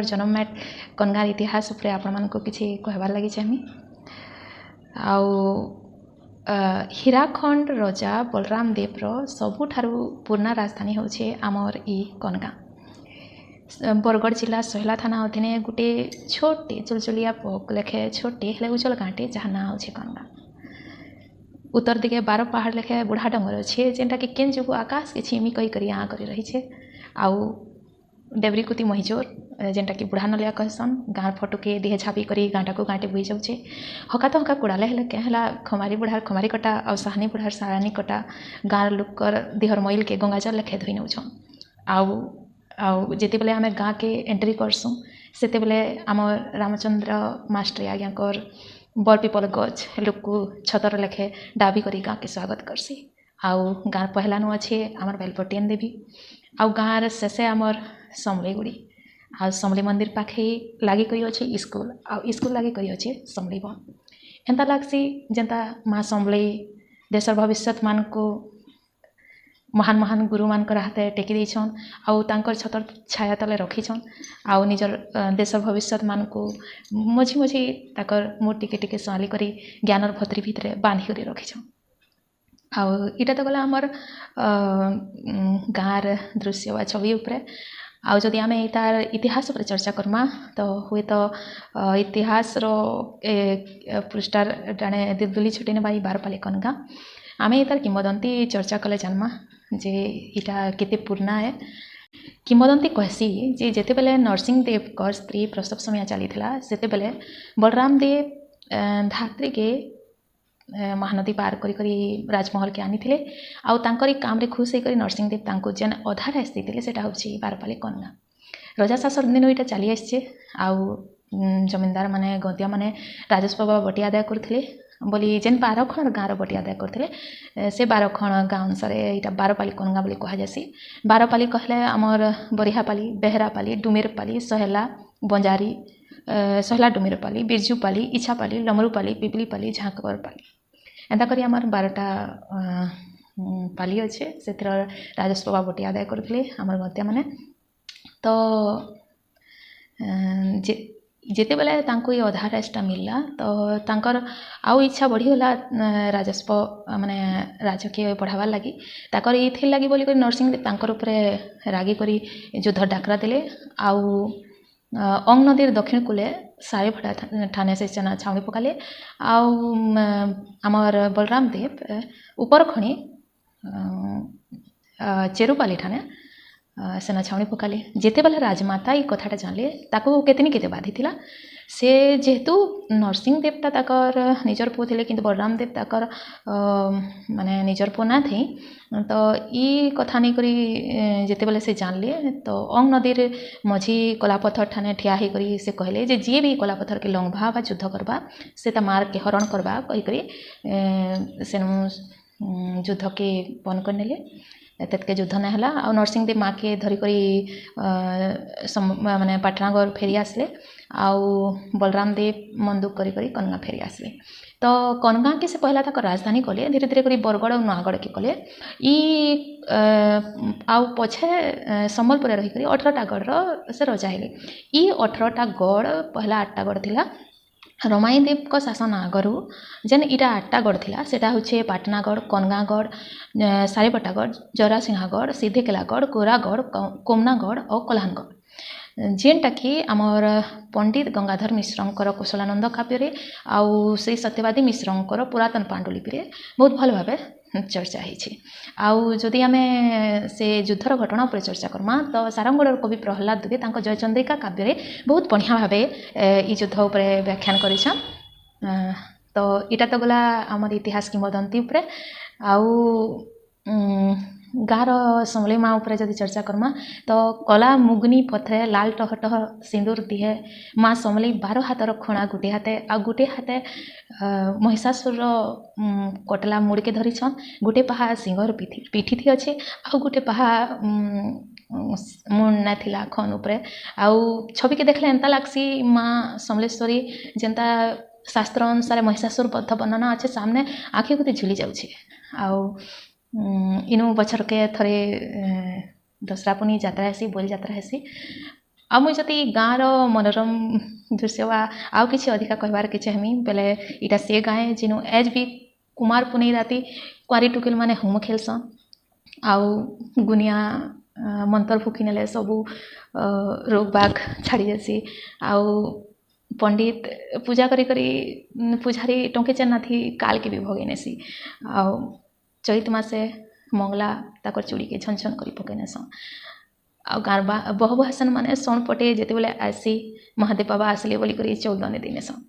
जनमेट कनगार इतिहास उपरे आपण मानको किछि कहबार लागि चाहमी। आउ हीराखंड राजा बलराम देव सबुठारु पुराना राजधानी होचे आमर ई कनगा। बरगढ़ जिला सोहला थाना अधीन गोटे छोटे चुलचुलिया पोक लेखे छोटे हेले उजल गाँटे जहाँ ना होचे कनगा। उत्तर दिगे 12 पहाड़ लेखे बुढ़ा डंगर अच्छे जेनटा कि केन जुगु आकाश के छिमी कही करी यहाँ करी रही छे। आउ डेबरीकुती महिजोर जेनटा कि बुढ़ा नलिया कहसन गाँर फटुके देह छापी करी गाँटा को गाँटे बुई जाऊे। हका तो हका कुड़ाले हेले के हेला खमारी बुढ़ार खमारी कटा और साहनी बुढ़ार साहनी कटा गाँर लुकर देहर मैल के गंगाजल लेखे धोई नौछन। आउ जिते बेले आमे गाँ के एंट्री करसुँ सेते बेले आम रामचंद्र मास्टर आज्ञाकर बर पिपल गछ लुकु छतर लेखे डाबी करी गाँ के स्वागत करसी। आउ गाँर पहलानु अच्छे आमर बेलपटियन देवी आउ गाँर शेषे आमर समलेई गुड़ी आ समलेई मंदिर पाखे लागी करी अच्छे स्कूल आउ स्कूल लागी करी अच्छे समलेई वन। एंता लागसी जेंता माँ समलेई देशर भविष्यत मान को महान महान गुरु मानकर हाथे टेकी देछन आउ तांकर छतर छाया तले रखीछन आउ निजर देशर भविष्यत मान को मझी मझी ताकर मुँह टिके टिके सुआली करी ज्ञानर भत्री भितरे बांधी करी रखीछन। आउ इटा तो गला आमर गाँर दृश्य वा छवि उपरे। आउ जदि आमे तार इतिहास उपरे चर्चा करमा तो हुए तो इतिहास रो पृष्ठार डाणे दिलदुली छुटेने बाई 12 पाले कनगा आमे तार किंवदंती चर्चा कले जानमा जे इटा केते पुरना है। किंवदंती कहसी जे जेते बेले नरसिंह देव कर स्त्री प्रसव समय चली सेते बेले बलराम देव धात्री के महानदी पार करी करी राजमहल के आनी थिले आउ तांकरी काम रे खुश होकर नरसिंह देव तांको जेन अधा रास्ते थिले सेटा होछि 12 पाले कनगा। राजा शासन दिन इटा चली आछे आउ जमींदार माने गंतिया माने राजस्व बाबा बटी आदाय करथिले बोली जेन 12 खण गाँर बटी आदाय करथिले से 12 खण गाँ अनुसार इटा 12 पाली कनगा बोली कहा जासी। 12 पाली कहले आमर बरिहा पाली बेहरा पाली डुमेर पाली सहेला बंजारी सहेला डुमेर पाली बिरजू पाली इच्छा पाली लमरू पाली पिपली पाली झांकबर पाली एंता करी आमर 12टा पाली अच्छे से राजस्व बाबा बटी आदाय करथिले आमर गंतिया माने। तो जेते बेले तांको ये अधा रास्ता मिलला तो तांकर आउ इच्छा बढ़ीगला राजस्व माने राजकीय पढ़ावार लगी ताकर ये लगी बोली नरसिंह देव तांकर उपरे रागी करी युद्ध डाकरा देले। आउ अंग नदीर दक्षिण कूले सारे भटा ठाने से चना छावनी पकाले आउ आमर बलराम देव ऊपर खणी चेरुपाली ठाने सेना छावनी पकाले। जेते बेले राजमाता ई कथाटा जानले ताको केतनी केते बाधी थिला से जेहेतु नरसिंह देवता ताकर निजर पु थिले किंतु बलराम देव ताकर माने निजर पु ना थी तो ई कथा नहीं करी जेते बेले से जानले तो अंग नदीर मझी कलापथर ठाने ठिया ही करी से कहले जे जी भी कलापथर के लंघबा बा युद्ध करबा से ता मार के हरण करबा कही करी सेनु युद्ध के बन कर नेले तेतके युद्ध ना हला आ नरसिंह देव माँ के धरी करी माने पाटनागढ़ फेरी आसले आउ बलराम देव मन दुख करी करी कनगा फेरी आसले। तो कनगा के से पहला तक राजधानी कले धीरे धीरे करी बरगढ़ और नुआगढ़ के कले ई आउ पछे संबलपुर रही करी 18टा गढ़ से रजा हेले। ई 18टा गढ़ पहला 8टा गढ़ थिला रमाई देव को शासन आगरू जेन इटा 8टा गढ़ थिला सेटा होछे पाटनागढ़ कनगागढ़ सारीपटागढ़ जरासिंहागढ़ सिद्धेकेलागढ़ कोरागढ़ कोमनागढ़ और कल्हानगढ़ जेनटा कि आमर पंडित गंगाधर मिश्रंकर कुशलानंद काव्य आउ से सत्यवादी मिश्रंकर पुरातन पांडुलिपि रे बहुत भल भावे चर्चा है। आउ जदि आमे से युद्धर घटना पर चर्चा करमा तो सारंगगढ़ कवि प्रहलाद दुबे तांको जयचंद्रिका काव्य रे बहुत बढ़िया भावे ई युद्ध उपर व्याख्यान करिछन। तो इटा तो गला आमर इतिहास किंवदंती उपरे। आउ गाँर समलेई माँ उपरे जदि चर्चा करमा तो कला मुगनी पथरे लाल टह टह सिंदूर दिहे माँ समलेई 12 हाथर खणा गुटे हाथे आ गुटे हाथे महिषासुर कटला मुड़ के धरी छन गुटे पहा सिंहर पीठी थी अच्छे आ गुटे पहा मुंड ना थिला खन उपरे। आउ छवि के देखले एंता लागसी माँ समलेश्वरी जेंता शास्त्र अनुसार महिषासुर बद्ध वर्णना अच्छे सामने आँखि को झुली जाउछे। आउ इनु बछर के थरे दसरा पुनी यात्रा हेसी बोल यात्रा हेसी ଆଉ ମୁଇଁ ଯଦି ଗାଁର ମନୋରମ ଦୃଶ୍ୟ ବା ଆଉ କିଛି ଅଧିକା କହିବାର କିଛି ଚାହିଁମି ବେଲେ ଇଟା ସେ ଗାଁ ଯେନୁ ଏଜ୍ ବି କୁମାର ପୁନେଇ ରାତି କୁଆଁରୀ ଟୁକେଲ୍ ମାନେ ହୋମ ଖେଲସନ୍ ଆଉ ଗୁନିଆ ମନ୍ତର ଫୁକି ନେଲେ ସବୁ ରୋଗ ବାଗ ଛାଡ଼ି ଯାସି ଆଉ ପଣ୍ଡିତ ପୂଜା କରି କରି ପୂଜାରୀ ଟଙ୍କେ ଚାନାଥି କାଲକେ ବି ଭଗେଇ ନେସି ଆଉ ଚୈତ ମାସେ ମଙ୍ଗଲା ତାକର ଚୁଡ଼ିକେ ଛନ ଛନ କରି ପକେଇ ନେସନ୍ ଆଉ ଗାଁର ବହ ଭାଷଣ ମାନେ ସଣ ପଟେ ଯେତେବେଳେ ଆସି ମହାଦେବ ବାବା ଆସିଲେ ବୋଲିକରି ଚଉଦନେ ଦେଇନେସନ୍